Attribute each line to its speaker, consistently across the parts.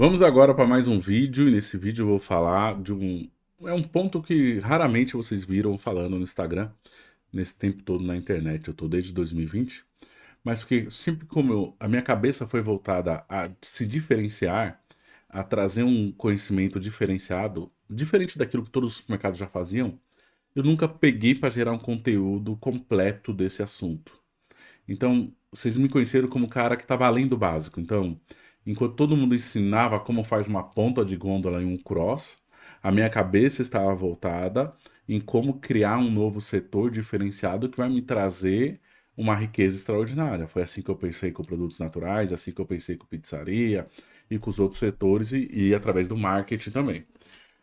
Speaker 1: Vamos agora para mais um vídeo, e nesse vídeo eu vou falar de um ponto que raramente vocês viram falando no Instagram, nesse tempo todo na internet. Eu tô desde 2020, mas que sempre como a minha cabeça foi voltada a se diferenciar, a trazer um conhecimento diferenciado, diferente daquilo que todos os mercados já faziam, eu nunca peguei para gerar um conteúdo completo desse assunto. Então, vocês me conheceram como o cara que estava além do básico. Então, enquanto todo mundo ensinava como faz uma ponta de gôndola em um cross, a minha cabeça estava voltada em como criar um novo setor diferenciado que vai me trazer uma riqueza extraordinária. Foi assim que eu pensei com produtos naturais, assim que eu pensei com pizzaria e com os outros setores e através do marketing também.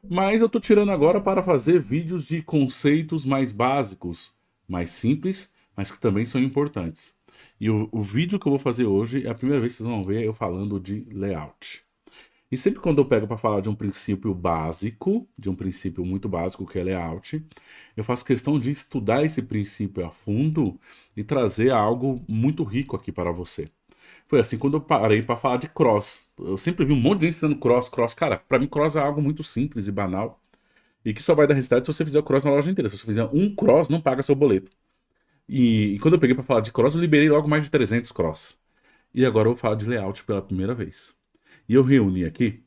Speaker 1: Mas eu tô tirando agora para fazer vídeos de conceitos mais básicos, mais simples, mas que também são importantes. E o vídeo que eu vou fazer hoje é a primeira vez que vocês vão ver eu falando de layout. E sempre quando eu pego para falar de um princípio básico, de um princípio muito básico que é layout, eu faço questão de estudar esse princípio a fundo e trazer algo muito rico aqui para você. Foi assim quando eu parei para falar de cross. Eu sempre vi um monte de gente ensinando cross. Cara, para mim cross é algo muito simples e banal. E que só vai dar resultado se você fizer o cross na loja inteira. Se você fizer um cross, não paga seu boleto. E quando eu peguei para falar de cross, eu liberei logo mais de 300 cross. E agora eu vou falar de layout pela primeira vez. E eu reuni aqui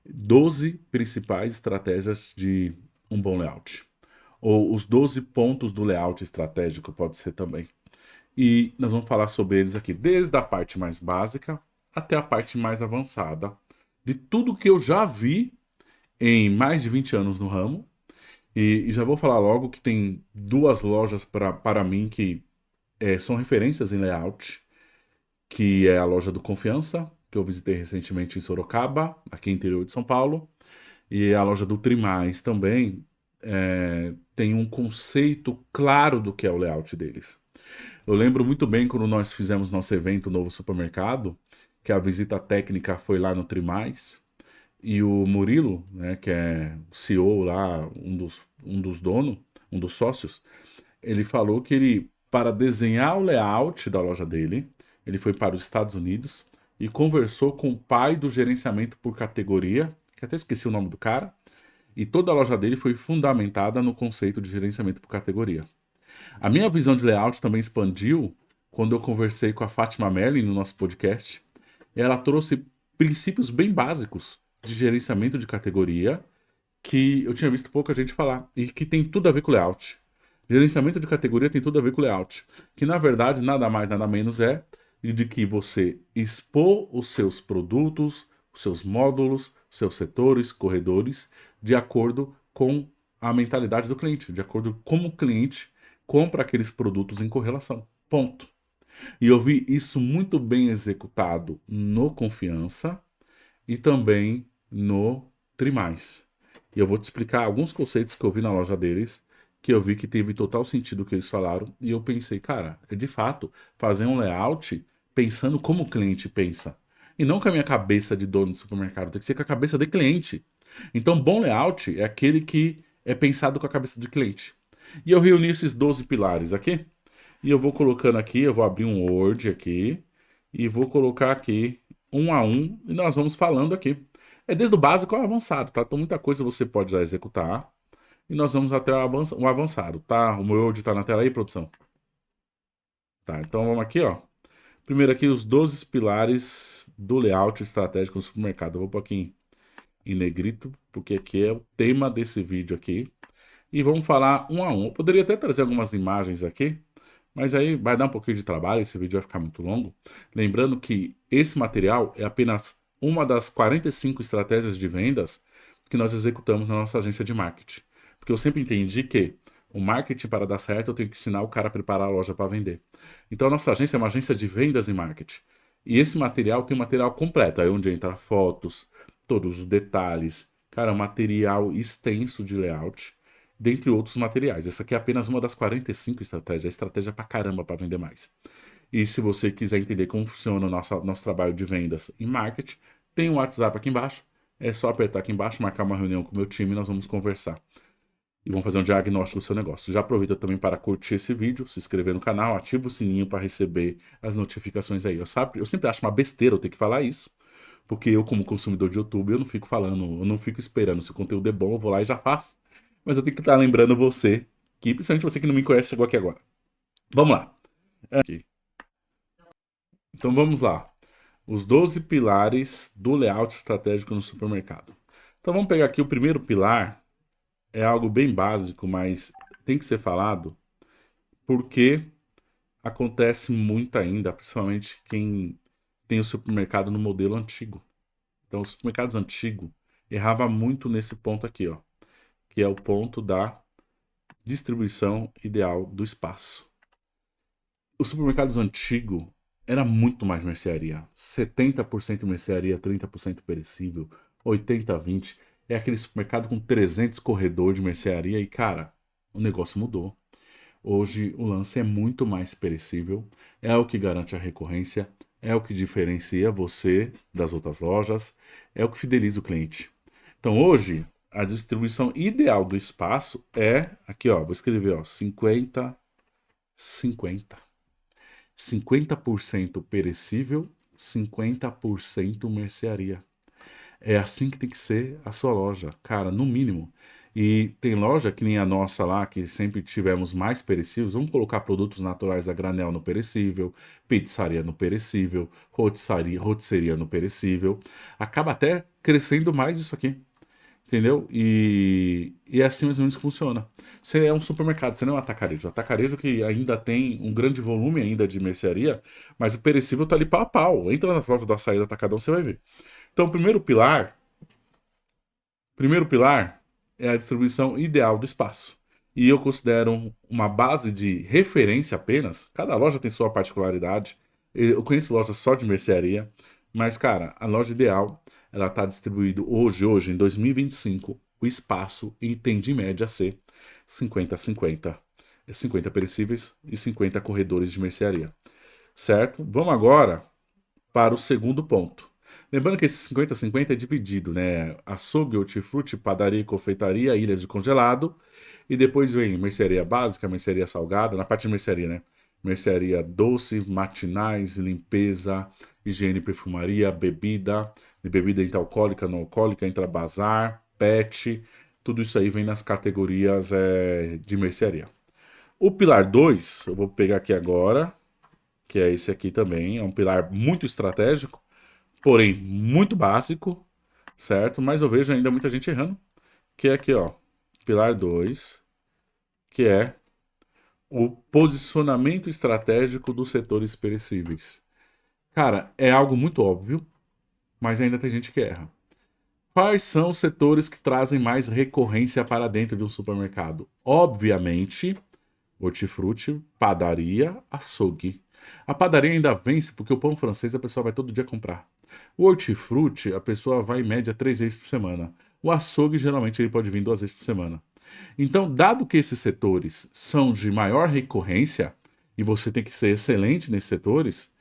Speaker 1: 12 principais estratégias de um bom layout. Ou os 12 pontos do layout estratégico, pode ser também. E nós vamos falar sobre eles aqui, desde a parte mais básica até a parte mais avançada, de tudo que eu já vi em mais de 20 anos no ramo. E já vou falar logo que tem duas lojas para mim que são referências em layout, que é a loja do Confiança, que eu visitei recentemente em Sorocaba, aqui no interior de São Paulo, e a loja do Trimais também tem um conceito claro do que é o layout deles. Eu lembro muito bem quando nós fizemos nosso evento Novo Supermercado, que a visita técnica foi lá no Trimais, e o Murilo, né, que é o CEO lá, um dos donos, um dos sócios, ele falou que ele, para desenhar o layout da loja dele, ele foi para os Estados Unidos e conversou com o pai do gerenciamento por categoria, que até esqueci o nome do cara, e toda a loja dele foi fundamentada no conceito de gerenciamento por categoria. A minha visão de layout também expandiu quando eu conversei com a Fátima Melli no nosso podcast. Ela trouxe princípios bem básicos de gerenciamento de categoria que eu tinha visto pouca gente falar e que tem tudo a ver com layout. Gerenciamento de categoria tem tudo a ver com layout, que na verdade nada mais nada menos é de que você expor os seus produtos, os seus módulos, os seus setores, corredores, de acordo com a mentalidade do cliente, de acordo com como o cliente compra aqueles produtos em correlação. Ponto. E eu vi isso muito bem executado no Confiança e também no Trimais. E eu vou te explicar alguns conceitos que eu vi na loja deles, que eu vi que teve total sentido o que eles falaram, e eu pensei, cara, é de fato fazer um layout pensando como o cliente pensa. E não com a minha cabeça de dono de supermercado, tem que ser com a cabeça de cliente. Então, bom layout é aquele que é pensado com a cabeça do cliente. E eu reuni esses 12 pilares aqui, e eu vou colocando aqui, eu vou abrir um Word aqui, e vou colocar aqui um a um, e nós vamos falando aqui. É desde o básico ao avançado, tá? Então muita coisa você pode já executar, e nós vamos até o avançado, tá? O meu Word tá na tela aí, produção? Tá, então vamos aqui, ó. Primeiro aqui, os 12 pilares do layout estratégico no supermercado. Eu vou pôr aqui em negrito, porque aqui é o tema desse vídeo aqui. E vamos falar um a um. Eu poderia até trazer algumas imagens aqui, mas aí vai dar um pouquinho de trabalho, esse vídeo vai ficar muito longo. Lembrando que esse material é apenas uma das 45 estratégias de vendas que nós executamos na nossa agência de marketing. Porque eu sempre entendi que o marketing, para dar certo, eu tenho que ensinar o cara a preparar a loja para vender. Então a nossa agência é uma agência de vendas e marketing. E esse material tem um material completo, aí onde entra fotos, todos os detalhes. Cara, é um material extenso de layout, dentre outros materiais. Essa aqui é apenas uma das 45 estratégias. É estratégia pra caramba para vender mais. E se você quiser entender como funciona o nosso trabalho de vendas e marketing, tem um WhatsApp aqui embaixo. É só apertar aqui embaixo, marcar uma reunião com o meu time e nós vamos conversar. E vamos fazer um diagnóstico do seu negócio. Já aproveita também para curtir esse vídeo, se inscrever no canal, ativa o sininho para receber as notificações aí. Eu sempre acho uma besteira eu ter que falar isso, Porque eu, como consumidor de YouTube, eu não fico falando, eu não fico esperando. Se o conteúdo é bom, eu vou lá e já faço. Mas eu tenho que estar lembrando você, que principalmente você que não me conhece, chegou aqui agora. Vamos lá. Aqui. Então vamos lá. Os 12 pilares do layout estratégico no supermercado. Então vamos pegar aqui o primeiro pilar, é algo bem básico, mas tem que ser falado, porque acontece muito ainda, principalmente quem tem o supermercado no modelo antigo. Então, os supermercados antigos errava muito nesse ponto aqui, ó, que é o ponto da distribuição ideal do espaço. Os supermercados antigos era muito mais mercearia. 70% mercearia, 30% perecível, 80-20. É aquele supermercado com 300 corredores de mercearia e, cara, o negócio mudou. Hoje o lance é muito mais perecível, é o que garante a recorrência, é o que diferencia você das outras lojas, é o que fideliza o cliente. Então hoje a distribuição ideal do espaço é aqui, ó, vou escrever, ó, 50-50. 50% perecível, 50% mercearia. É assim que tem que ser a sua loja, cara, no mínimo. E tem loja que nem a nossa lá, que sempre tivemos mais perecíveis. Vamos colocar produtos naturais a granel no perecível, pizzaria no perecível, rotisseria no perecível. Acaba até crescendo mais isso aqui, entendeu? E é assim mais ou menos que funciona. Você é um supermercado, você não é um atacarejo. Atacarejo que ainda tem um grande volume ainda de mercearia, mas o perecível tá ali pau a pau. Entra nas lojas do Açaí do Atacadão, você vai ver. Então, o primeiro pilar é a distribuição ideal do espaço. E eu considero uma base de referência apenas. Cada loja tem sua particularidade. Eu conheço lojas só de mercearia, mas, cara, a loja ideal, ela está distribuída hoje, em 2025, o espaço e tende em média a ser 50-50. 50 perecíveis e 50 corredores de mercearia. Certo? Vamos agora para o segundo ponto. Lembrando que esse 50-50 é dividido, né? Açougue, hortifruti, padaria e confeitaria, ilhas de congelado. E depois vem mercearia básica, mercearia salgada, na parte de mercearia, né? Mercearia doce, matinais, limpeza, higiene e perfumaria, bebida, de bebida alcoólica, não alcoólica, entra bazar, pet. Tudo isso aí vem nas categorias de mercearia. O pilar 2 eu vou pegar aqui agora, que é esse aqui também, é um pilar muito estratégico, porém muito básico, certo? Mas eu vejo ainda muita gente errando, que é aqui, ó, pilar 2, que é o posicionamento estratégico dos setores perecíveis. Cara, é algo muito óbvio, mas ainda tem gente que erra. Quais são os setores que trazem mais recorrência para dentro de um supermercado? Obviamente, hortifruti, padaria, açougue. A padaria ainda vence porque o pão francês a pessoa vai todo dia comprar. O hortifruti a pessoa vai em média 3 vezes por semana. O açougue geralmente ele pode vir 2 vezes por semana. Então, dado que esses setores são de maior recorrência e você tem que ser excelente nesses setores,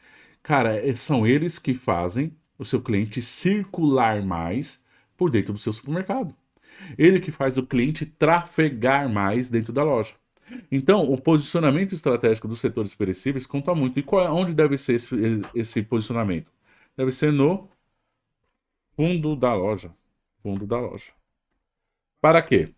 Speaker 1: cara, são eles que fazem o seu cliente circular mais por dentro do seu supermercado. Ele que faz o cliente trafegar mais dentro da loja. Então, o posicionamento estratégico dos setores perecíveis conta muito. E onde deve ser esse posicionamento? Deve ser no fundo da loja. Fundo da loja. Para quê?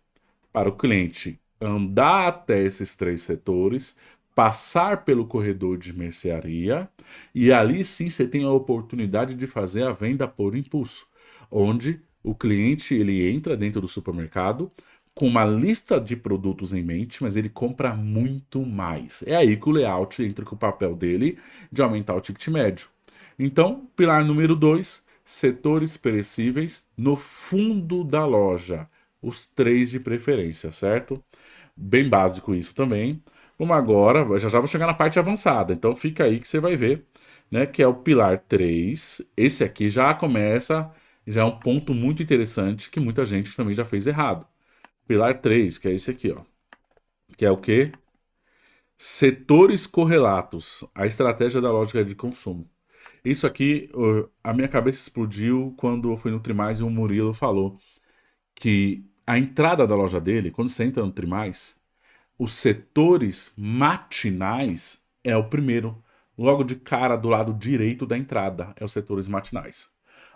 Speaker 1: Para o cliente andar até esses 3 setores, passar pelo corredor de mercearia, e ali sim você tem a oportunidade de fazer a venda por impulso, onde o cliente ele entra dentro do supermercado com uma lista de produtos em mente, mas ele compra muito mais. É aí que o layout entra com o papel dele de aumentar o ticket médio. Então, pilar número 2, setores perecíveis no fundo da loja. Os 3 de preferência, certo? Bem básico isso também. Vamos agora, já já vou chegar na parte avançada, então fica aí que você vai ver, né? Que é o pilar 3. Esse aqui já começa, já é um ponto muito interessante que muita gente também já fez errado. Pilar 3, que é esse aqui, ó. Que é o quê? Setores correlatos, a estratégia da lógica de consumo. Isso aqui, a minha cabeça explodiu quando eu fui no Trimais e o Murilo falou que a entrada da loja dele, quando você entra no Trimais, os setores matinais é o primeiro. Logo de cara do lado direito da entrada é os setores matinais.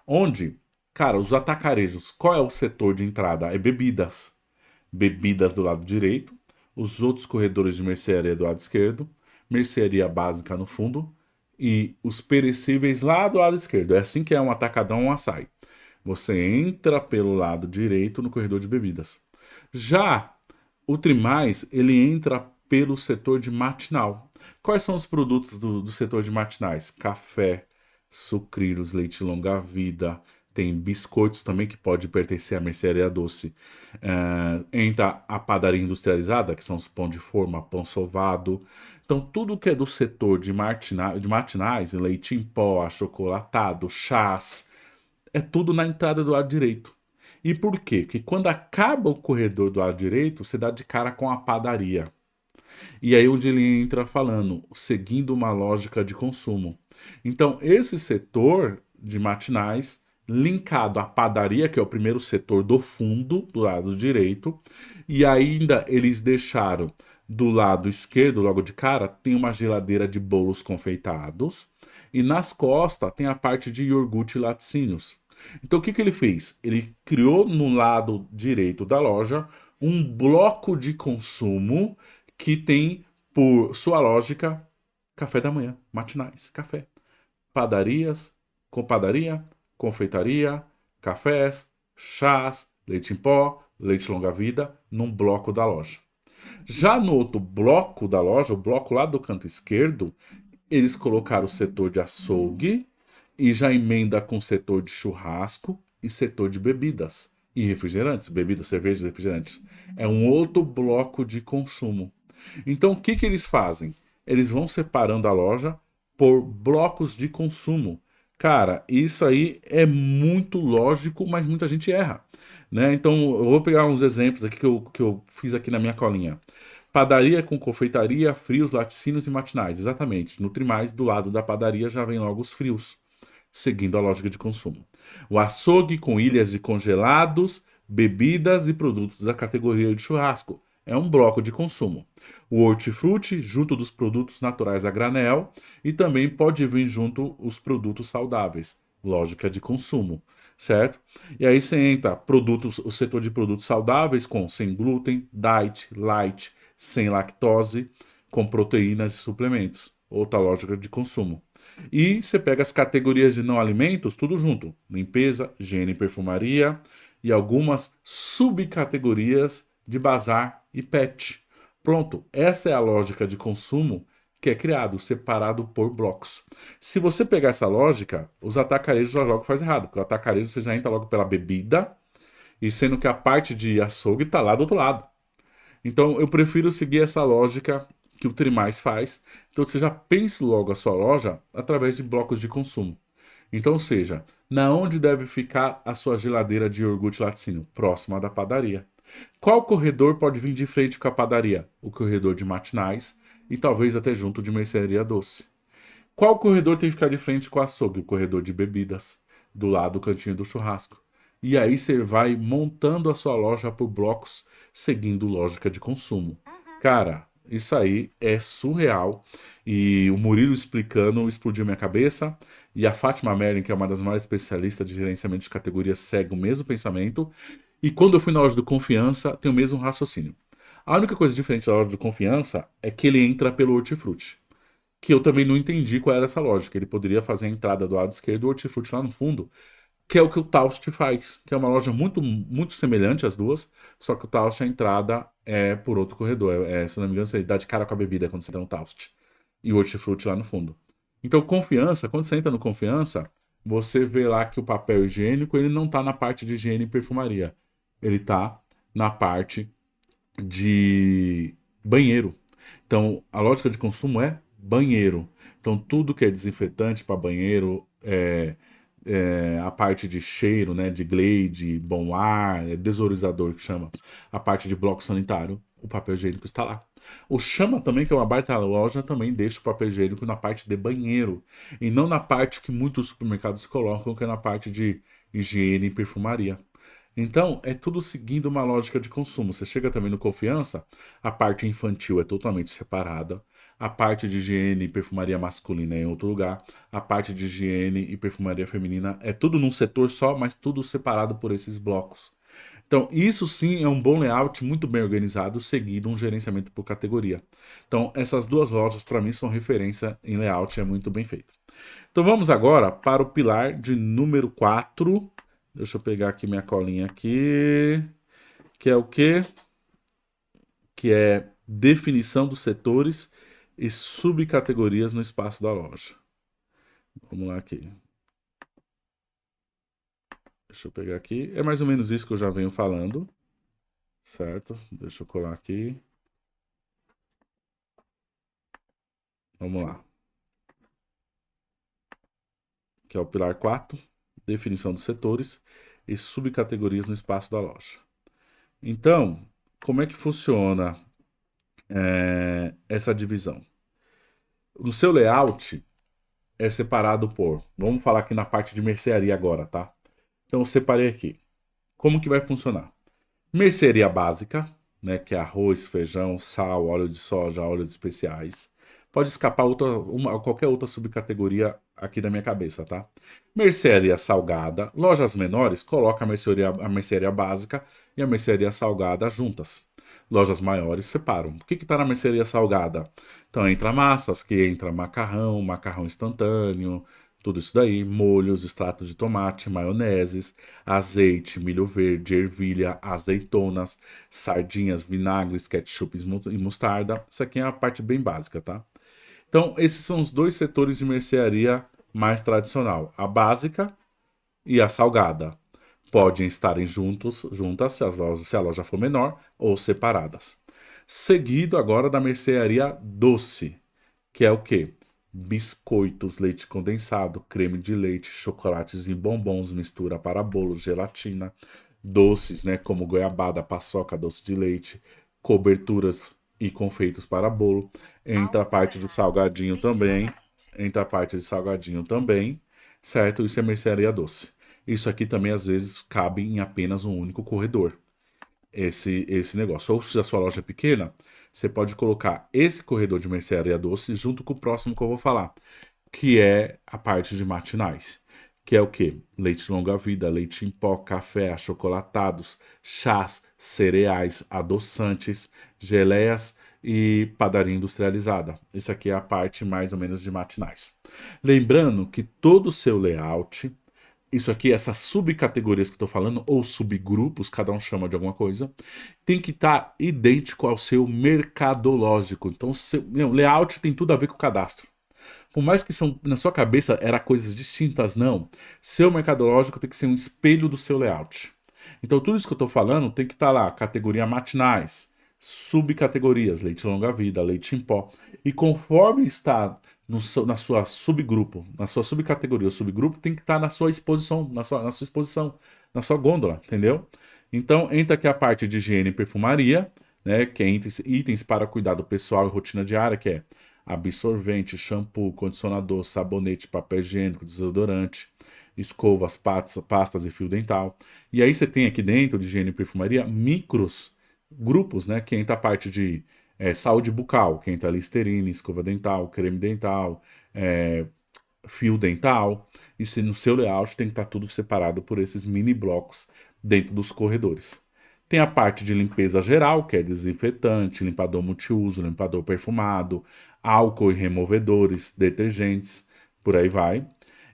Speaker 1: Onde, cara, os atacarejos, qual é o setor de entrada? É bebidas. Bebidas do lado direito, os outros corredores de mercearia do lado esquerdo, mercearia básica no fundo e os perecíveis lá do lado esquerdo. É assim que é um atacadão, um açaí. Você entra pelo lado direito no corredor de bebidas. Já o Trimais, ele entra pelo setor de matinal. Quais são os produtos do setor de matinais? Café, sucrilhos, leite longa-vida, tem biscoitos também que pode pertencer à mercearia doce. Entra a padaria industrializada, que são os pão de forma, pão sovado. Então, tudo que é do setor de matinais, leite em pó, achocolatado, chás, é tudo na entrada do lado direito. E por quê? Porque quando acaba o corredor do lado direito, você dá de cara com a padaria. E aí onde ele entra falando, seguindo uma lógica de consumo. Então, esse setor de matinais, linkado à padaria, que é o primeiro setor do fundo, do lado direito, e ainda eles deixaram do lado esquerdo, logo de cara, tem uma geladeira de bolos confeitados, e nas costas tem a parte de iogurte e laticínios. Então, o que ele fez? Ele criou no lado direito da loja um bloco de consumo que tem, por sua lógica, café da manhã, matinais, café. Padarias, com padaria, confeitaria, cafés, chás, leite em pó, leite longa-vida, num bloco da loja. Já no outro bloco da loja, o bloco lá do canto esquerdo, eles colocaram o setor de açougue e já emenda com o setor de churrasco e setor de bebidas e refrigerantes, bebidas, cervejas e refrigerantes. É um outro bloco de consumo. Então, o que que eles fazem? Eles vão separando a loja por blocos de consumo. Cara, isso aí é muito lógico, mas muita gente erra. Né? Então, eu vou pegar uns exemplos aqui que eu fiz aqui na minha colinha. Padaria com confeitaria, frios, laticínios e matinais. Exatamente. No Trimais, do lado da padaria, já vem logo os frios, seguindo a lógica de consumo. O açougue com ilhas de congelados, bebidas e produtos da categoria de churrasco. É um bloco de consumo. O hortifruti, junto dos produtos naturais a granel, e também pode vir junto os produtos saudáveis. Lógica de consumo, certo? E aí você entra produtos, o setor de produtos saudáveis com sem glúten, diet, light, sem lactose, com proteínas e suplementos. Outra lógica de consumo. E você pega as categorias de não alimentos, tudo junto: limpeza, higiene e perfumaria, e algumas subcategorias de bazar e pet. Pronto, essa é a lógica de consumo que é criado, separado por blocos. Se você pegar essa lógica, os atacarejos já logo faz errado, porque o atacarejo você já entra logo pela bebida, e sendo que a parte de açougue está lá do outro lado. Então eu prefiro seguir essa lógica que o Trimais faz. Então você já pense logo a sua loja através de blocos de consumo. Então, ou seja, na onde deve ficar a sua geladeira de iogurte laticínio? Próxima da padaria. Qual corredor pode vir de frente com a padaria? O corredor de matinais e talvez até junto de mercearia doce. Qual corredor tem que ficar de frente com o açougue? O corredor de bebidas, do lado do cantinho do churrasco. E aí você vai montando a sua loja por blocos, seguindo lógica de consumo. Cara, isso aí é surreal. E o Murilo explicando explodiu minha cabeça. E a Fátima Merlin, que é uma das maiores especialistas de gerenciamento de categorias, segue o mesmo pensamento. E quando eu fui na loja do Confiança, tem o mesmo raciocínio. A única coisa diferente da loja do Confiança é que ele entra pelo hortifruti, que eu também não entendi qual era essa lógica. Ele poderia fazer a entrada do lado esquerdo e o hortifruti lá no fundo, que é o que o Taust faz, que é uma loja muito semelhante às duas, só que o Taust, a entrada é por outro corredor. Se não me engano, você dá de cara com a bebida quando você entra no Taust. E o hortifruti lá no fundo. Então, confiança, quando você entra no confiança, você vê lá que o papel higiênico ele não está na parte de higiene e perfumaria. Ele está na parte de banheiro. Então, a lógica de consumo é banheiro. Então, tudo que é desinfetante para banheiro, a parte de cheiro, né, de Glade, bom ar, desodorizador que chama, a parte de bloco sanitário, o papel higiênico está lá. O Chama também, que é uma baita loja, também deixa o papel higiênico na parte de banheiro e não na parte que muitos supermercados colocam, que é na parte de higiene e perfumaria. Então, é tudo seguindo uma lógica de consumo. Você chega também no Confiança, a parte infantil é totalmente separada, a parte de higiene e perfumaria masculina é em outro lugar, a parte de higiene e perfumaria feminina é tudo num setor só, mas tudo separado por esses blocos. Então, isso sim é um bom layout, muito bem organizado, seguido um gerenciamento por categoria. Então, essas duas lojas, para mim, são referência em layout, é muito bem feito. Então, vamos agora para o pilar de número 4. Deixa eu pegar aqui minha colinha aqui. Que é o quê? Que é definição dos setores e subcategorias no espaço da loja. Vamos lá aqui. Deixa eu pegar aqui. É mais ou menos isso que eu já venho falando. Certo? Deixa eu colar aqui. Vamos lá. Que é o pilar 4, definição dos setores e subcategorias no espaço da loja. Então, como é que funciona essa divisão? No seu layout é separado por, vamos falar aqui na parte de mercearia agora, tá? Então eu separei aqui. Como que vai funcionar? Mercearia básica, né, que é arroz, feijão, sal, óleo de soja, óleos especiais. Pode escapar qualquer outra subcategoria aqui da minha cabeça, tá? Mercearia salgada, lojas menores, coloca a mercearia básica e a mercearia salgada juntas. Lojas maiores separam. O que está na mercearia salgada? Então entra massas, que entra macarrão, macarrão instantâneo, tudo isso daí, molhos, extrato de tomate, maioneses, azeite, milho verde, ervilha, azeitonas, sardinhas, vinagres, ketchup e mostarda. Isso aqui é a parte bem básica, tá? Então, esses são os dois setores de mercearia mais tradicional, a básica e a salgada. Podem estarem juntas se a loja for menor ou separadas. Seguido agora da mercearia doce, que é o quê? Biscoitos, leite condensado, creme de leite, chocolates e bombons, mistura para bolo, gelatina, doces, né, como goiabada, paçoca, doce de leite, coberturas e confeitos para bolo. Entra a parte de salgadinho também. Entra a parte de salgadinho também, certo? Isso é mercearia doce. Isso aqui também às vezes cabe em apenas um único corredor esse negócio. Ou se a sua loja é pequena, você pode colocar esse corredor de mercearia doce junto com o próximo que eu vou falar, que é a parte de matinais. Que é o quê? Leite longa-vida, leite em pó, café, achocolatados, chás, cereais, adoçantes, geleias e padaria industrializada. Isso aqui é a parte mais ou menos de matinais. Lembrando que todo o seu layout, isso aqui, essas subcategorias que eu estou falando, ou subgrupos, cada um chama de alguma coisa, tem que estar idêntico ao seu mercadológico. Então, layout tem tudo a ver com o cadastro. Por mais que na sua cabeça era coisas distintas, não. Seu mercadológico tem que ser um espelho do seu layout. Então, tudo isso que eu estou falando tem que estar lá, categoria matinais, subcategorias, leite longa-vida, leite em pó. E conforme está na sua subgrupo, na sua subcategoria, o subgrupo tem que estar na sua exposição, na sua exposição, na sua gôndola, entendeu? Então, entra aqui a parte de higiene e perfumaria, né, que é itens para cuidado pessoal e rotina diária, que é absorvente, shampoo, condicionador, sabonete, papel higiênico, desodorante, escovas, pastas e fio dental. E aí você tem aqui dentro de higiene e perfumaria micros grupos, né? Que entra a parte de saúde bucal, que entra Listerine, escova dental, creme dental, fio dental. E no seu layout tem que estar tudo separado por esses mini blocos dentro dos corredores. Tem a parte de limpeza geral, que é desinfetante, limpador multiuso, limpador perfumado, álcool e removedores, detergentes, por aí vai.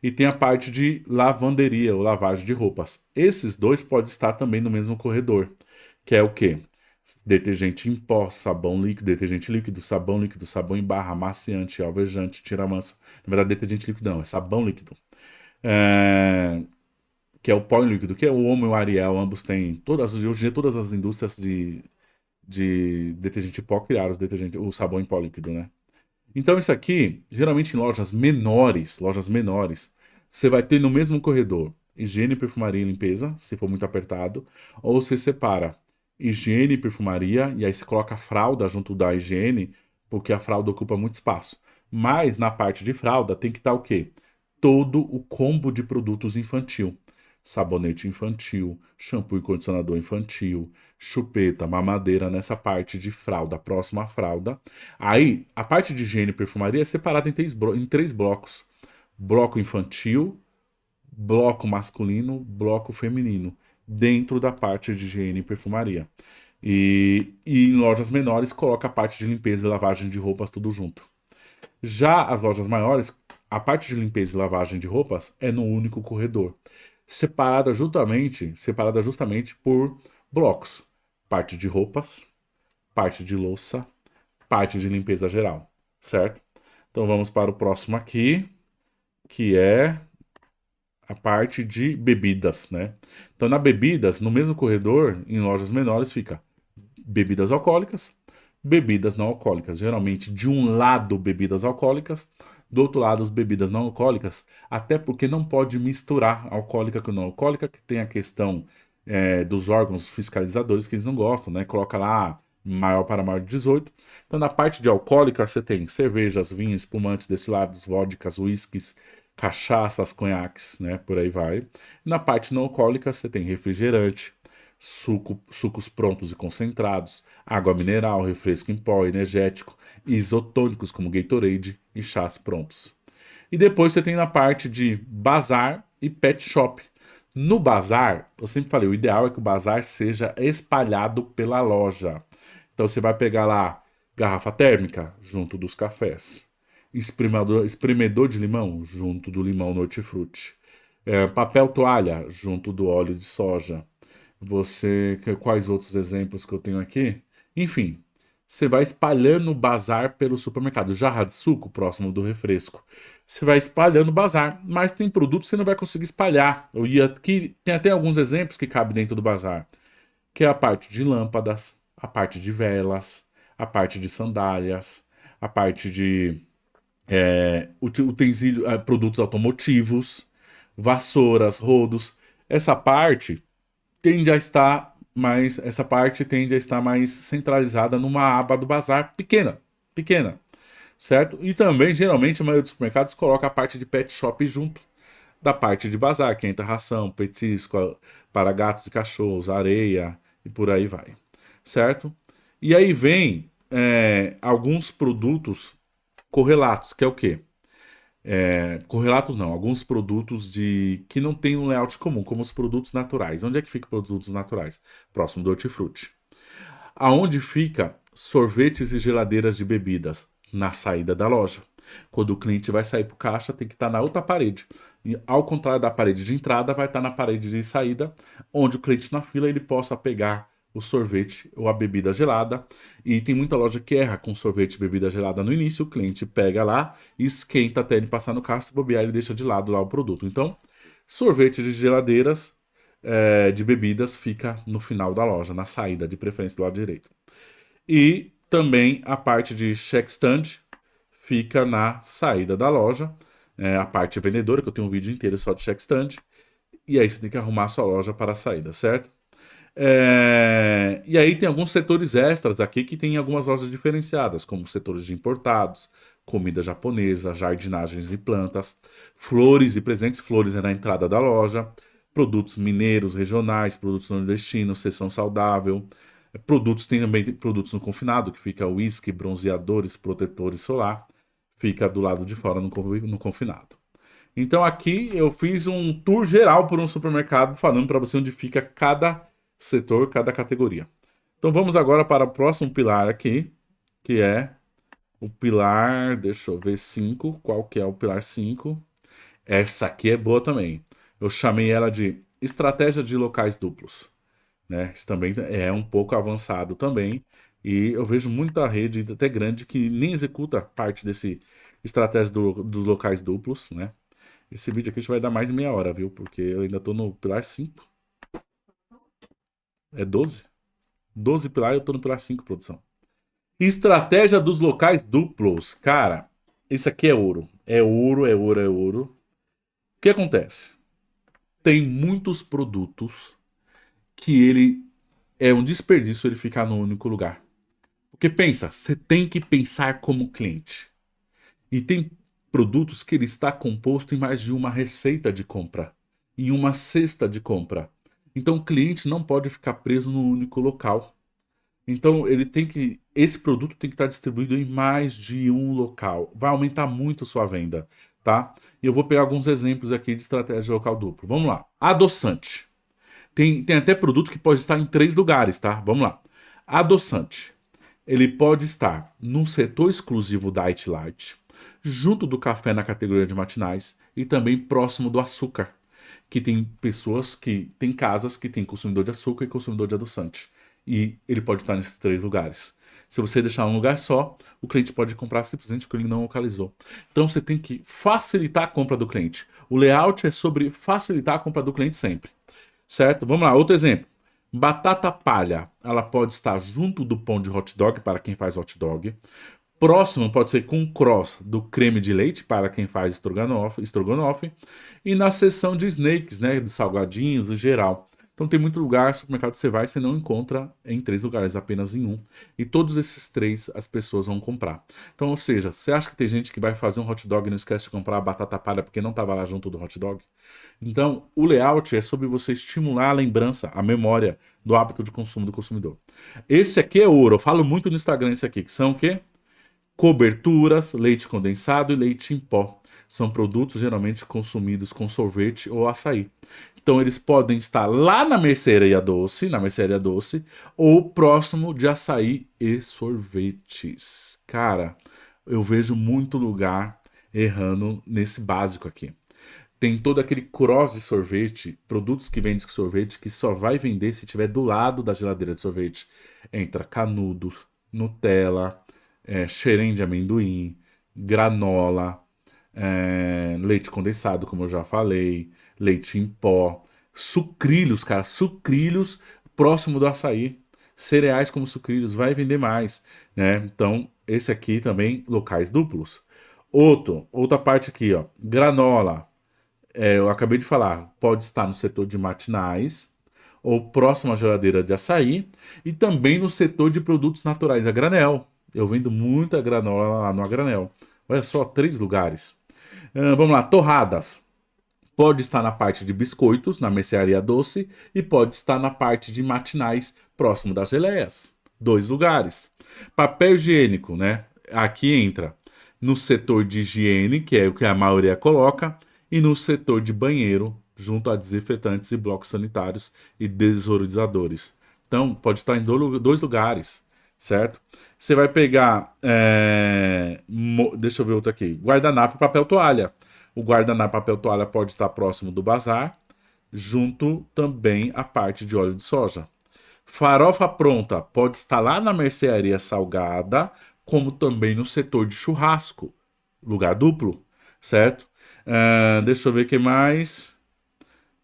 Speaker 1: E tem a parte de lavanderia ou lavagem de roupas. Esses dois podem estar também no mesmo corredor, que é o quê? Detergente em pó, sabão líquido, detergente líquido, sabão em barra, amaciante, alvejante, tira-mancha. Na verdade, detergente líquido não, é sabão líquido. Que é o pó líquido, que é o Omo e o Ariel, ambos têm. Hoje em dia, todas as indústrias de detergente em pó criaram o sabão em pó líquido, né? Então, isso aqui, geralmente em lojas menores, você vai ter no mesmo corredor higiene, perfumaria e limpeza, se for muito apertado, ou você separa higiene e perfumaria, e aí você coloca a fralda junto da higiene, porque a fralda ocupa muito espaço. Mas na parte de fralda tem que estar o quê? Todo o combo de produtos infantil. sabonete infantil, shampoo e condicionador infantil, chupeta, mamadeira nessa parte de fralda, próxima à fralda. Aí, a parte de higiene e perfumaria é separada em três blocos. Bloco infantil, bloco masculino, bloco feminino, dentro da parte de higiene e perfumaria. E em lojas menores coloca a parte de limpeza e lavagem de roupas tudo junto. Já as lojas maiores, a parte de limpeza e lavagem de roupas é no único corredor, separada justamente por blocos. Parte de roupas, parte de louça, parte de limpeza geral, certo? Então vamos para o próximo aqui, que é a parte de bebidas, né? Então na bebidas, no mesmo corredor, em lojas menores, fica bebidas alcoólicas, bebidas não alcoólicas. Geralmente, de um lado, bebidas alcoólicas, do outro lado, as bebidas não alcoólicas, até porque não pode misturar alcoólica com não alcoólica, que tem a questão dos órgãos fiscalizadores que eles não gostam, né? Coloca lá maior para maior de 18. Então, na parte de alcoólica, você tem cervejas, vinhos, espumantes, destilados, vodkas, uísques, cachaças, conhaques, né? Por aí vai. Na parte não alcoólica, você tem refrigerante, sucos prontos e concentrados, água mineral, refresco em pó, energético, isotônicos como Gatorade e chás prontos. E depois você tem na parte de bazar e pet shop. No bazar, eu sempre falei, o ideal é que o bazar seja espalhado pela loja. Então você vai pegar lá garrafa térmica junto dos cafés, espremedor de limão junto do limão no hortifruti, papel toalha junto do óleo de soja. Quais outros exemplos que eu tenho aqui? Enfim, você vai espalhando o bazar pelo supermercado. Jarra de suco próximo do refresco. Você vai espalhando o bazar, mas tem produtos que você não vai conseguir espalhar. Aqui tem até alguns exemplos que cabem dentro do bazar, que é a parte de lâmpadas, a parte de velas, a parte de sandálias, a parte de produtos automotivos, vassouras, rodos. Essa parte tende a estar essa parte tende a estar mais centralizada numa aba do bazar pequena, pequena, certo? E também, geralmente, a maioria dos supermercados coloca a parte de pet shop junto da parte de bazar, que entra ração, petisco para gatos e cachorros, areia e por aí vai, certo? E aí vem alguns produtos correlatos, que é o quê? Correlatos não, alguns produtos que não tem um layout comum, como os produtos naturais. Onde é que fica produtos naturais? Próximo do hortifruti. Aonde fica sorvetes e geladeiras de bebidas? Na saída da loja. Quando o cliente vai sair para o caixa, tem que estar na outra parede. E, ao contrário da parede de entrada, vai estar na parede de saída, onde o cliente na fila ele possa pegar o sorvete ou a bebida gelada. E tem muita loja que erra com sorvete e bebida gelada no início. O cliente pega lá e esquenta até ele passar no caixa. Se bobear, ele deixa de lado lá o produto. Então, sorvete de geladeiras de bebidas fica no final da loja, na saída, de preferência do lado direito. E também a parte de check stand fica na saída da loja. A parte vendedora, que eu tenho um vídeo inteiro só de check stand. E aí você tem que arrumar a sua loja para a saída, certo? E aí tem alguns setores extras aqui que tem algumas lojas diferenciadas, como setores de importados, comida japonesa, jardinagens e plantas, flores e presentes. Flores é na entrada da loja, produtos mineiros, regionais, produtos nordestinos, seção saudável. Tem também produtos no confinado, que fica uísque, bronzeadores, protetores solar. Fica do lado de fora no confinado. Então aqui eu fiz um tour geral por um supermercado falando para você onde fica cada setor, cada categoria. Então vamos agora para o próximo pilar aqui, que é o pilar, deixa eu ver, 5. Qual que é o pilar 5? Essa aqui é boa também. Eu chamei ela de estratégia de locais duplos, né? Isso também é um pouco avançado também. E eu vejo muita rede, até grande, que nem executa parte desse estratégia dos locais duplos, né? Esse vídeo aqui a gente vai dar mais de meia hora, viu? Porque eu ainda tô no pilar 5. É 12? 12 pilar e eu tô no pilar 5, produção. Estratégia dos locais duplos. Cara, isso aqui é ouro. É ouro, é ouro, é ouro. O que acontece? Tem muitos produtos que ele é um desperdício ele ficar no único lugar. Porque pensa, você tem que pensar como cliente. E tem produtos que ele está composto em mais de uma receita de compra. em uma cesta de compra. Então o cliente não pode ficar preso num único local. Então ele tem que. Esse produto tem que estar distribuído em mais de um local. Vai aumentar muito sua venda, tá? E eu vou pegar alguns exemplos aqui de estratégia local duplo. Vamos lá. Adoçante. Tem até produto que pode estar em 3 lugares, tá? Vamos lá. Adoçante. Ele pode estar num setor exclusivo da Diet Light, junto do café na categoria de matinais e também próximo do açúcar, que tem pessoas que tem casas que tem consumidor de açúcar e consumidor de adoçante. E ele pode estar nesses 3 lugares. Se você deixar um lugar só, o cliente pode comprar simplesmente porque ele não localizou. Então você tem que facilitar a compra do cliente. O layout é sobre facilitar a compra do cliente sempre. Certo? Vamos lá, outro exemplo. Batata palha, ela pode estar junto do pão de hot dog para quem faz hot dog. Próximo pode ser com cross do creme de leite para quem faz estrogonofe. E na seção de snacks, né, de salgadinhos, em geral. Então tem muito lugar, supermercado que você vai, você não encontra em 3 lugares, apenas em um. E todos esses 3 as pessoas vão comprar. Então, ou seja, você acha que tem gente que vai fazer um hot dog e não esquece de comprar a batata palha porque não estava lá junto do hot dog? Então, o layout é sobre você estimular a lembrança, a memória do hábito de consumo do consumidor. Esse aqui é ouro, eu falo muito no Instagram esse aqui, que são o quê? Coberturas, leite condensado e leite em pó. São produtos geralmente consumidos com sorvete ou açaí. Então eles podem estar lá na mercearia doce, ou próximo de açaí e sorvetes. Cara, eu vejo muito lugar errando nesse básico aqui. Tem todo aquele cross de sorvete, produtos que vendem sorvete, que só vai vender se tiver do lado da geladeira de sorvete. Entra canudo, Nutella, xerém de amendoim, granola, leite condensado, como eu já falei, leite em pó, sucrilhos, cara, sucrilhos próximo do açaí. Cereais como sucrilhos vai vender mais, né? Então, esse aqui também, locais duplos. Outra parte aqui, ó, granola, eu acabei de falar, pode estar no setor de matinais ou próximo à geladeira de açaí e também no setor de produtos naturais a granel. Eu vendo muita granola lá no a granel. Olha só, 3 lugares. Vamos lá, torradas. Pode estar na parte de biscoitos, na mercearia doce, e pode estar na parte de matinais, próximo das geleias. 2 lugares. Papel higiênico, né? Aqui entra no setor de higiene, que é o que a maioria coloca, e no setor de banheiro, junto a desinfetantes e blocos sanitários e desodorizadores. Então, pode estar em 2 lugares, certo? Você vai pegar, deixa eu ver outro aqui, guardanapo e papel toalha. O guardanapo papel toalha pode estar próximo do bazar, junto também a parte de óleo de soja. Farofa pronta pode estar lá na mercearia salgada, como também no setor de churrasco, lugar duplo, certo? Deixa eu ver o que mais.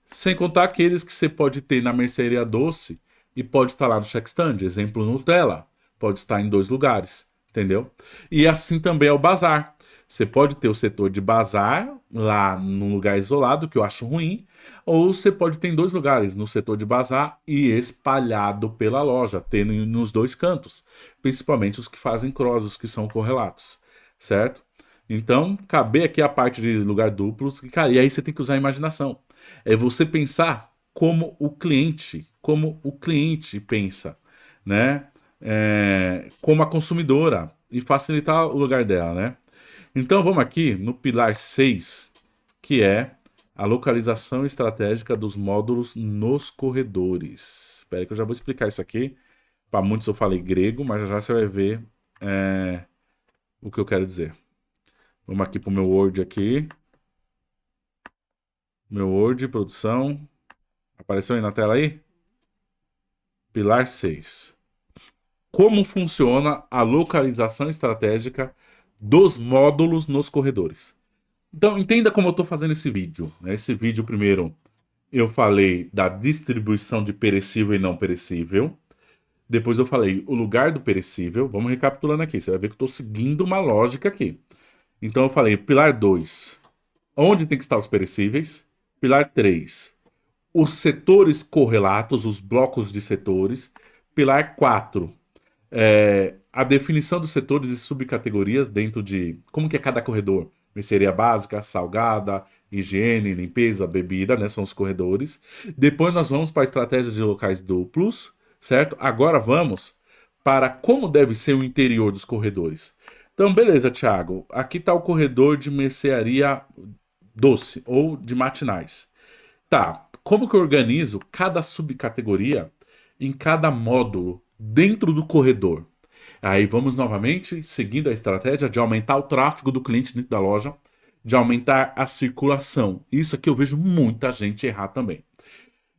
Speaker 1: Sem contar aqueles que você pode ter na mercearia doce e pode estar lá no check stand. Exemplo, Nutella. Pode estar em 2 lugares, entendeu? E assim também é o bazar. Você pode ter o setor de bazar lá num lugar isolado, que eu acho ruim, ou você pode ter em 2 lugares, no setor de bazar e espalhado pela loja, tendo nos 2 cantos, principalmente os que fazem cross, os que são correlatos, certo? Então, caber aqui a parte de lugar duplos, e aí você tem que usar a imaginação. É você pensar como o cliente pensa, né? Como a consumidora e facilitar o lugar dela, né? Então vamos aqui no pilar 6, que é a localização estratégica dos módulos nos corredores. Espera aí que eu já vou explicar isso aqui. Para muitos eu falei grego, mas já você vai ver o que eu quero dizer. Vamos aqui para o meu Word aqui. Meu Word, produção. Apareceu aí na tela aí? Pilar 6. Como funciona a localização estratégica dos módulos nos corredores? Então, entenda como eu estou fazendo esse vídeo. Esse vídeo, primeiro, eu falei da distribuição de perecível e não perecível. Depois eu falei o lugar do perecível. Vamos recapitulando aqui. Você vai ver que eu estou seguindo uma lógica aqui. Então, eu falei pilar 2, onde tem que estar os perecíveis. Pilar 3, os setores correlatos, os blocos de setores. Pilar 4, a definição dos setores e subcategorias dentro de como que é cada corredor. Mercearia básica, salgada, higiene, limpeza, bebida, né? São os corredores. Depois nós vamos para a estratégia de locais duplos, certo? Agora vamos para como deve ser o interior dos corredores. Então, beleza, Thiago. Aqui está o corredor de mercearia doce ou de matinais. Tá, como que eu organizo cada subcategoria em cada módulo dentro do corredor? Aí vamos novamente seguindo a estratégia de aumentar o tráfego do cliente dentro da loja, de aumentar a circulação. Isso aqui eu vejo muita gente errar também.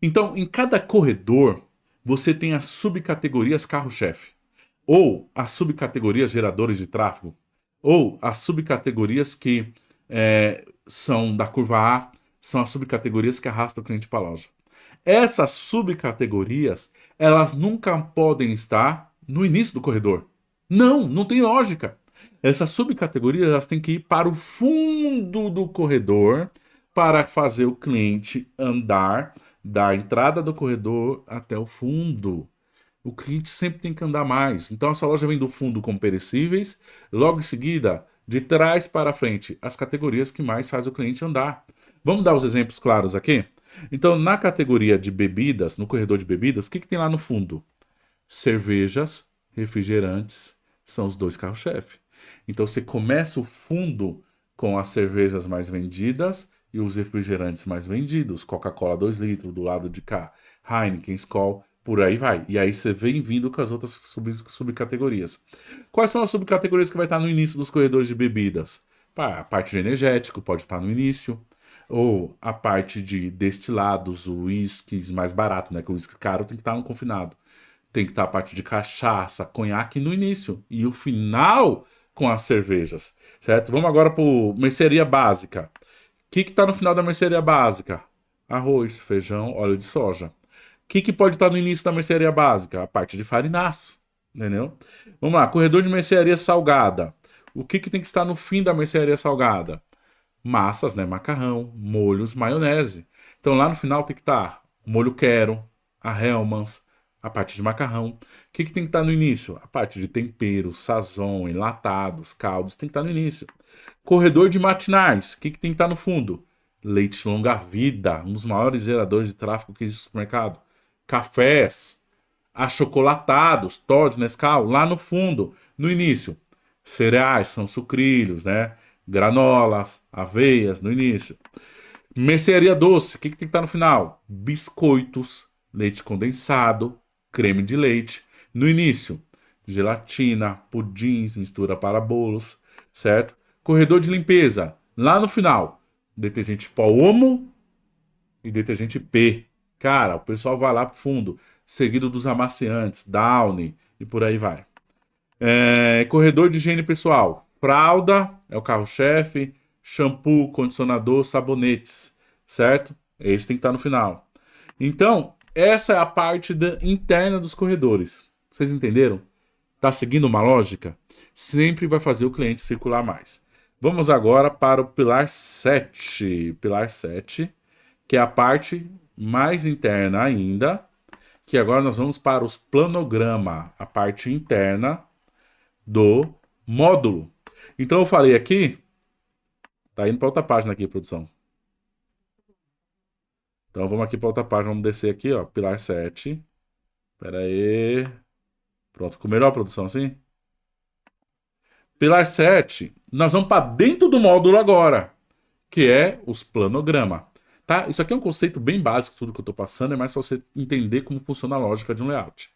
Speaker 1: Então, em cada corredor, você tem as subcategorias carro-chefe, ou as subcategorias geradores de tráfego, ou as subcategorias que são da curva A, são as subcategorias que arrastam o cliente para a loja. Essas subcategorias, elas nunca podem estar no início do corredor. Não, não tem lógica. Essas subcategorias elas têm que ir para o fundo do corredor para fazer o cliente andar da entrada do corredor até o fundo. O cliente sempre tem que andar mais. Então a sua loja vem do fundo com perecíveis, logo em seguida, de trás para frente, as categorias que mais faz o cliente andar. Vamos dar os exemplos claros aqui? Então, na categoria de bebidas, no corredor de bebidas, o que tem lá no fundo? Cervejas, refrigerantes, são os dois carros-chefe. Então, você começa o fundo com as cervejas mais vendidas e os refrigerantes mais vendidos. Coca-Cola 2 litros, do lado de cá, Heineken, Skol, por aí vai. E aí você vem vindo com as outras subcategorias. Quais são as subcategorias que vai estar no início dos corredores de bebidas? A parte de energético pode estar no início. Ou a parte de destilados, uísques mais barato, né? Que o uísque caro tem que estar no confinado. Tem que estar a parte de cachaça, conhaque no início. E o final com as cervejas, certo? Vamos agora para mercearia básica. O que está no final da mercearia básica? Arroz, feijão, óleo de soja. O que pode estar no início da mercearia básica? A parte de farináceo, entendeu? Vamos lá, corredor de mercearia salgada. O que tem que estar no fim da mercearia salgada? Massas, né? Macarrão, molhos, maionese. Então lá no final tem que estar molho quero, a Hellmann's, a parte de macarrão. O que tem que estar no início? A parte de tempero, sazon, enlatados, caldos, tem que estar no início. Corredor de matinais, o que tem que estar no fundo? Leite longa-vida, um dos maiores geradores de tráfego que existe no supermercado. Cafés, achocolatados, Todds, Nescau, lá no fundo, no início. Cereais, são sucrilhos, né? Granolas, aveias, no início. Mercearia doce, o que tem que estar no final? Biscoitos, leite condensado, creme de leite. No início, gelatina, pudins, mistura para bolos, certo? Corredor de limpeza, lá no final, detergente pó Omo e detergente P. Cara, o pessoal vai lá pro fundo, seguido dos amaciantes, Downy e por aí vai. Corredor de higiene pessoal, fralda é o carro-chefe, shampoo, condicionador, sabonetes, certo? Esse tem que estar no final. Então, essa é a parte interna dos corredores. Vocês entenderam? Tá seguindo uma lógica? Sempre vai fazer o cliente circular mais. Vamos agora para o pilar 7. Pilar 7, que é a parte mais interna ainda, que agora nós vamos para os planograma, a parte interna do módulo. Então eu falei aqui, tá indo para outra página aqui, produção. Então vamos aqui para outra página, vamos descer aqui, ó, pilar 7. Espera aí. Pronto, ficou melhor a produção assim? Pilar 7, nós vamos para dentro do módulo agora, que é os planograma. Tá? Isso aqui é um conceito bem básico, tudo que eu estou passando, é mais para você entender como funciona a lógica de um layout.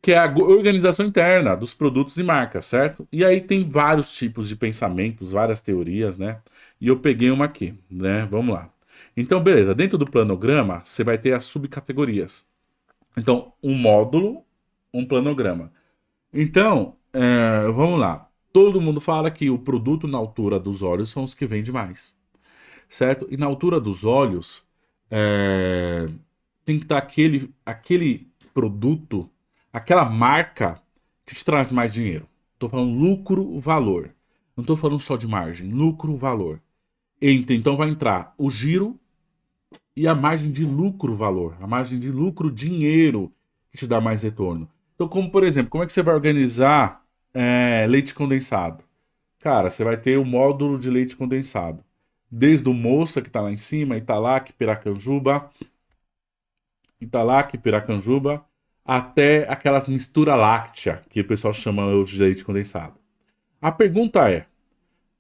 Speaker 1: Que é a organização interna dos produtos e marcas, certo? E aí tem vários tipos de pensamentos, várias teorias, né? E eu peguei uma aqui, né? Vamos lá. Então, beleza, dentro do planograma, você vai ter as subcategorias. Então, um módulo, um planograma. Então, vamos lá. Todo mundo fala que o produto na altura dos olhos são os que vende mais, certo? E na altura dos olhos, tem que estar aquele produto, aquela marca que te traz mais dinheiro. Estou falando lucro, valor. Não estou falando só de margem, lucro, valor. Então vai entrar o giro e a margem de lucro, valor. A margem de lucro, dinheiro, que te dá mais retorno. Então, como por exemplo, como é que você vai organizar leite condensado? Cara, você vai ter o módulo de leite condensado. Desde o moça que tá lá em cima, Italac, Piracanjuba, Italac, Piracanjuba, até aquelas mistura láctea, que o pessoal chama hoje de leite condensado. A pergunta é,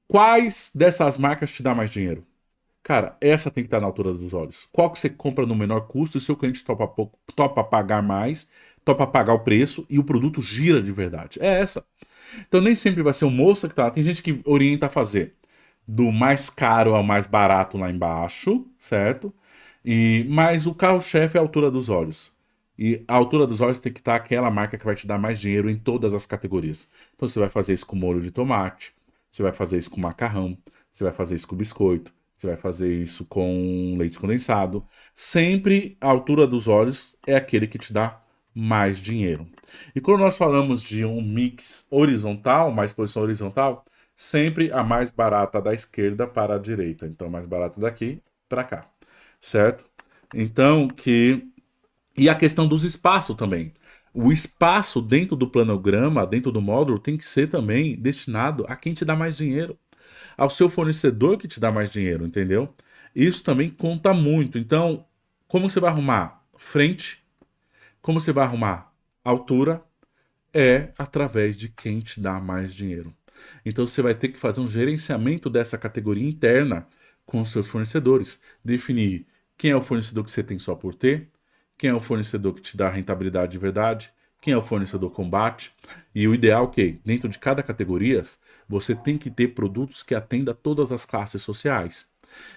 Speaker 1: quais dessas marcas te dá mais dinheiro? Cara, essa tem que estar na altura dos olhos. Qual que você compra no menor custo e seu cliente topa pagar mais, topa pagar o preço e o produto gira de verdade? É essa. Então nem sempre vai ser o moça que tá lá. Tem gente que orienta a fazer do mais caro ao mais barato lá embaixo, certo? Mas o carro-chefe é a altura dos olhos. E a altura dos olhos tem que estar aquela marca que vai te dar mais dinheiro em todas as categorias. Então você vai fazer isso com molho de tomate, você vai fazer isso com macarrão, você vai fazer isso com biscoito, você vai fazer isso com leite condensado. Sempre a altura dos olhos é aquele que te dá mais dinheiro. E quando nós falamos de um mix horizontal, mais posição horizontal, sempre a mais barata da esquerda para a direita. Então, a mais barata daqui para cá, certo? Então, e a questão dos espaços também. O espaço dentro do planograma, dentro do módulo, tem que ser também destinado a quem te dá mais dinheiro, ao seu fornecedor que te dá mais dinheiro, entendeu? Isso também conta muito. Então, como você vai arrumar frente? Como você vai arrumar altura? É através de quem te dá mais dinheiro. Então você vai ter que fazer um gerenciamento dessa categoria interna com os seus fornecedores. Definir quem é o fornecedor que você tem só por ter, quem é o fornecedor que te dá rentabilidade de verdade, quem é o fornecedor combate. E o ideal é que, dentro de cada categoria, você tem que ter produtos que atendam a todas as classes sociais.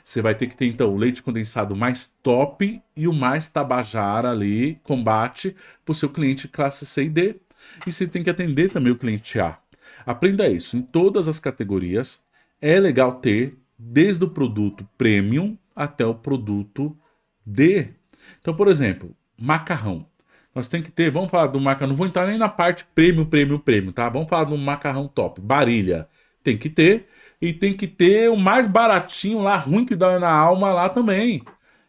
Speaker 1: Você vai ter que ter, então, o leite condensado mais top e o mais tabajara ali, combate, para o seu cliente classe C e D. E você tem que atender também o cliente A. Aprenda isso. Em todas as categorias, é legal ter, desde o produto premium até o produto D. Então, por exemplo, macarrão. Nós tem que ter, vamos falar do macarrão, não vou entrar nem na parte premium, tá? Vamos falar do macarrão top, Barilha. Tem que ter, e tem que ter o mais baratinho lá, ruim que dá na alma lá também.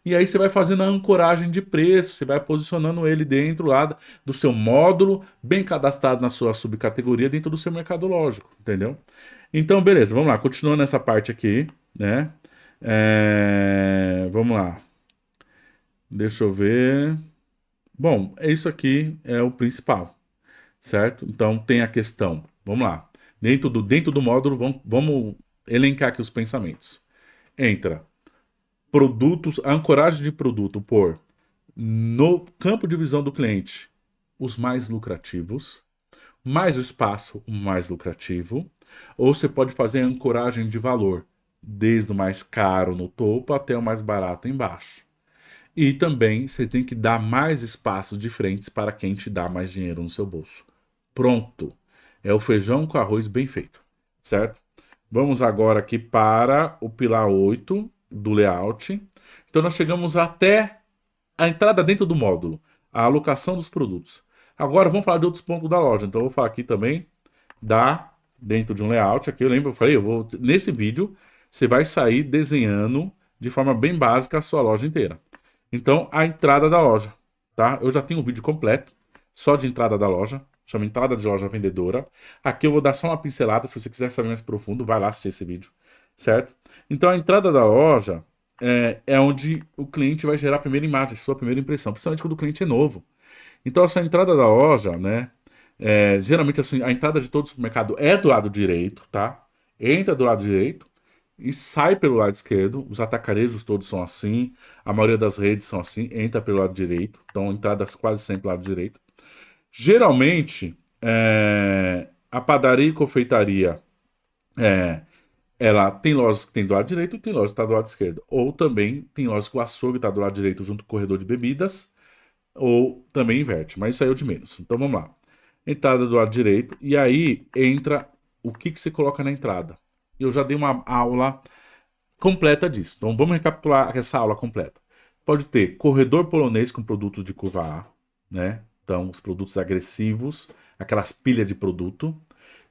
Speaker 1: E aí você vai fazendo a ancoragem de preço, você vai posicionando ele dentro lá do seu módulo, bem cadastrado na sua subcategoria, dentro do seu mercadológico, entendeu? Então, beleza, vamos lá, continuando essa parte aqui, né? Vamos lá, deixa eu ver. Bom, é isso aqui é o principal, certo? Então tem a questão, vamos lá. Dentro do módulo, vamos elencar aqui os pensamentos. Entra produtos, a ancoragem de produto por no campo de visão do cliente, os mais lucrativos, mais espaço, o mais lucrativo, ou você pode fazer a ancoragem de valor, desde o mais caro no topo até o mais barato embaixo. E também você tem que dar mais espaços de frentes para quem te dá mais dinheiro no seu bolso. Pronto. É o feijão com arroz bem feito, certo? Vamos agora aqui para o pilar 8 do layout. Então nós chegamos até a entrada dentro do módulo, a alocação dos produtos. Agora vamos falar de outros pontos da loja. Então eu vou falar aqui também dentro de um layout. Aqui eu lembro, eu falei, nesse vídeo você vai sair desenhando de forma bem básica a sua loja inteira. Então a entrada da loja, tá? Eu já tenho um vídeo completo só de entrada da loja, chama Entrada de Loja Vendedora. Aqui eu vou dar só uma pincelada, se você quiser saber mais profundo, vai lá assistir esse vídeo, certo? Então a entrada da loja é onde o cliente vai gerar a primeira imagem, sua primeira impressão, principalmente quando o cliente é novo. Então, essa entrada da loja, né? Geralmente a entrada de todo supermercado é do lado direito, tá? Entra do lado direito e sai pelo lado esquerdo. Os atacarejos todos são assim, a maioria das redes são assim, entra pelo lado direito. Então, entradas quase sempre do lado direito. Geralmente, a padaria e confeitaria é, ela tem lojas que tem do lado direito e tem lojas que está do lado esquerdo. Ou também tem lojas que o açougue está do lado direito junto com o corredor de bebidas, ou também inverte, mas isso aí é o de menos. Então vamos lá. Entrada do lado direito, e aí entra o que você coloca na entrada. Eu já dei uma aula completa disso. Então vamos recapitular essa aula completa. Pode ter corredor polonês com produtos de curva A, né? Então os produtos agressivos, aquelas pilhas de produto.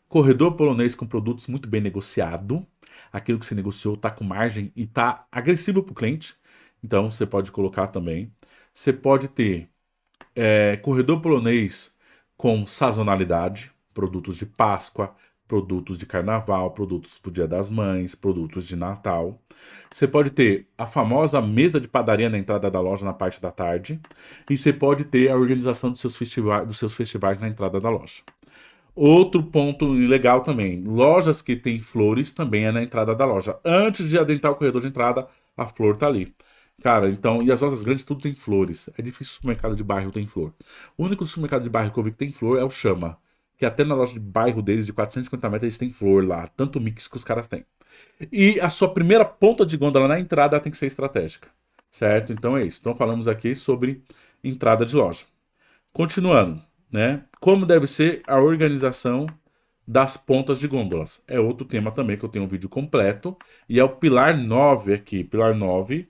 Speaker 1: Corredor polonês com produtos muito bem negociado. Aquilo que você negociou está com margem e está agressivo para o cliente. Então você pode colocar também. Você pode ter corredor polonês com sazonalidade, produtos de Páscoa, produtos de carnaval, produtos pro Dia das Mães, produtos de Natal. Você pode ter a famosa mesa de padaria na entrada da loja na parte da tarde. E você pode ter a organização dos seus festivais na entrada da loja. Outro ponto legal também, lojas que têm flores também é na entrada da loja. Antes de adentrar o corredor de entrada, a flor tá ali. Cara, então, e as lojas grandes tudo tem flores. É difícil o supermercado de bairro tem flor. O único supermercado de bairro que eu vi que tem flor é o Chama. Que até na loja de bairro deles, de 450 metros, eles têm flor lá. Tanto mix que os caras têm. E a sua primeira ponta de gôndola na entrada tem que ser estratégica. Certo? Então é isso. Então falamos aqui sobre entrada de loja. Continuando, né? Como deve ser a organização das pontas de gôndolas. É outro tema também que eu tenho um vídeo completo. E é o pilar 9 aqui. Pilar 9,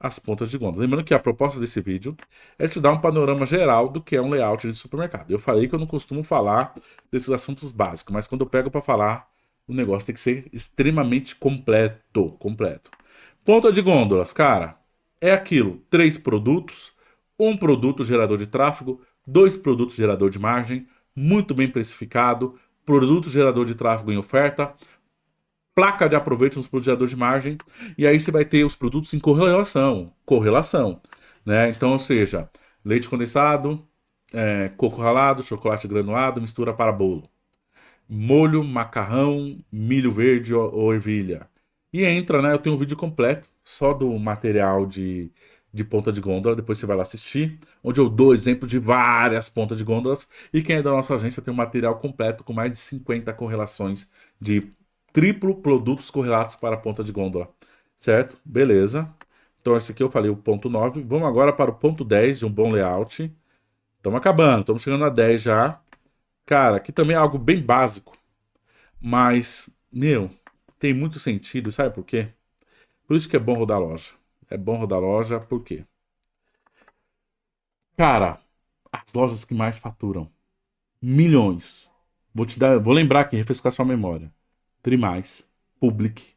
Speaker 1: as pontas de gôndola. Lembrando que a proposta desse vídeo é te dar um panorama geral do que é um layout de supermercado. Eu falei que eu não costumo falar desses assuntos básicos, mas quando eu pego para falar, o negócio tem que ser extremamente completo. Completo. Ponta de gôndolas, cara, é aquilo: 3 produtos, um produto gerador de tráfego, 2 produtos gerador de margem, muito bem precificado, produto gerador de tráfego em oferta, placa de aproveito nos produtos geradores de margem, e aí você vai ter os produtos em correlação, né? Então, ou seja, leite condensado, coco ralado, chocolate granulado, mistura para bolo, molho, macarrão, milho verde ou ervilha. E entra, né? Eu tenho um vídeo completo só do material de ponta de gôndola, depois você vai lá assistir, onde eu dou exemplo de várias pontas de gôndolas. E quem é da nossa agência tem um material completo com mais de 50 correlações de triplo produtos correlatos para a ponta de gôndola. Certo? Beleza. Então esse aqui eu falei o ponto 9. Vamos agora para o ponto 10 de um bom layout. Estamos acabando, estamos chegando a 10 já. Cara, aqui também é algo bem básico, mas, meu, tem muito sentido, sabe por quê? Por isso que é bom rodar loja. É bom rodar loja, por quê? Cara, as lojas que mais faturam milhões. Vou lembrar aqui, refrescar sua memória. Trimais, Public,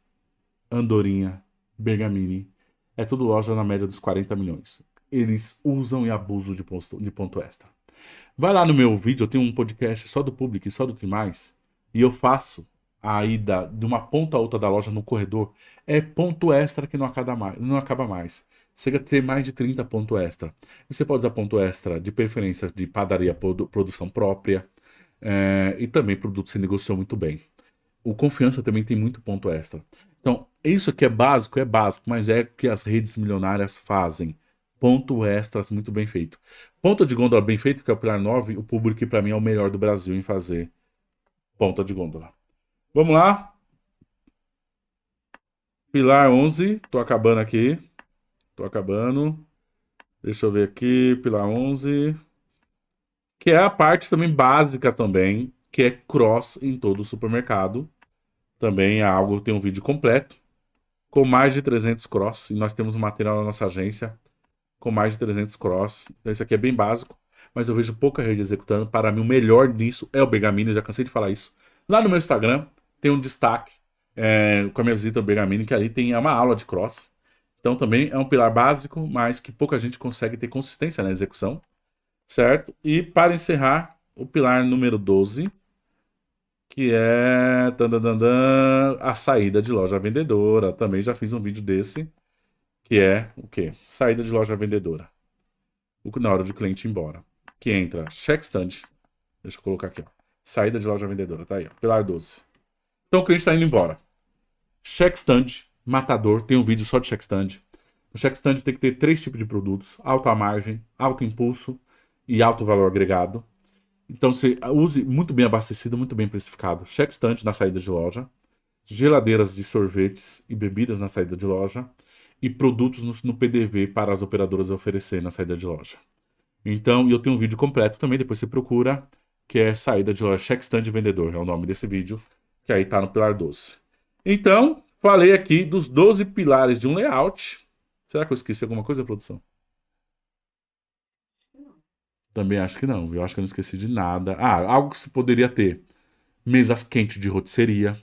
Speaker 1: Andorinha, Bergamini. É tudo loja na média dos 40 milhões. Eles usam e abusam de ponto extra. Vai lá no meu vídeo, eu tenho um podcast só do Public, só do Trimais, e eu faço a ida de uma ponta a outra da loja no corredor. É ponto extra que não acaba mais. Não acaba mais. Chega a ter mais de 30 pontos extra. E você pode usar ponto extra de preferência de padaria produção própria. E também produtos que você negociou muito bem. O Confiança também tem muito ponto extra. Então, isso aqui é básico, mas é o que as redes milionárias fazem. Ponto extras muito bem feito. Ponta de gôndola bem feito, que é o pilar 9, o público para mim é o melhor do Brasil em fazer ponta de gôndola. Vamos lá. Pilar 11, tô acabando aqui. Tô acabando. Deixa eu ver aqui, pilar 11. Que é a parte também básica também, que é cross em todo o supermercado. Também é algo, tem um vídeo completo, com mais de 300 cross. E nós temos um material na nossa agência com mais de 300 cross. Então isso aqui é bem básico, mas eu vejo pouca rede executando. Para mim, o melhor nisso é o Bergamini, eu já cansei de falar isso. Lá no meu Instagram tem um destaque com a minha visita ao Bergamini, que ali tem uma aula de cross. Então também é um pilar básico, mas que pouca gente consegue ter consistência na execução, certo? E para encerrar, o pilar número 12, que é a saída de loja vendedora. Também já fiz um vídeo desse, que é o quê? Saída de loja vendedora. Na hora de o cliente ir embora. Que entra check stand. Deixa eu colocar aqui, ó. Saída de loja vendedora, tá aí, ó. Pilar 12. Então o cliente está indo embora. Check stand, matador, tem um vídeo só de check stand. No check stand tem que ter 3 tipos de produtos: alta margem, alto impulso e alto valor agregado. Então você use muito bem abastecido, muito bem precificado. Check stand na saída de loja. Geladeiras de sorvetes e bebidas na saída de loja. E produtos no PDV para as operadoras oferecer na saída de loja. Então, eu tenho um vídeo completo também, depois você procura, que é saída de loja, check stand vendedor, é o nome desse vídeo, que aí tá no pilar 12. Então, falei aqui dos 12 pilares de um layout. Será que eu esqueci alguma coisa, produção? Também acho que não, eu acho que eu não esqueci de nada. Algo que se poderia ter. Mesas quentes de rotisseria,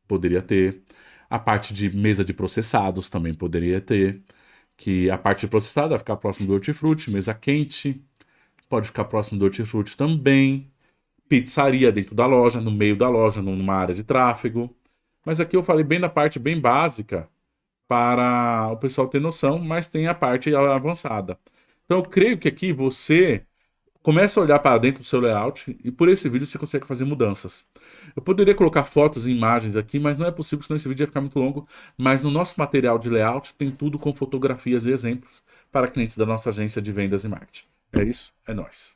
Speaker 1: poderia ter. A parte de mesa de processados também poderia ter. Que a parte de processada vai ficar próximo do hortifruti, mesa quente. Pode ficar próximo do hortifruti também. pizzaria dentro da loja, no meio da loja, numa área de tráfego. Mas aqui eu falei bem da parte bem básica para o pessoal ter noção, mas tem a parte avançada. Então eu creio que aqui você começa a olhar para dentro do seu layout e por esse vídeo você consegue fazer mudanças. Eu poderia colocar fotos e imagens aqui, mas não é possível, senão esse vídeo ia ficar muito longo. Mas no nosso material de layout tem tudo com fotografias e exemplos para clientes da nossa agência de vendas e marketing. É isso, é nóis.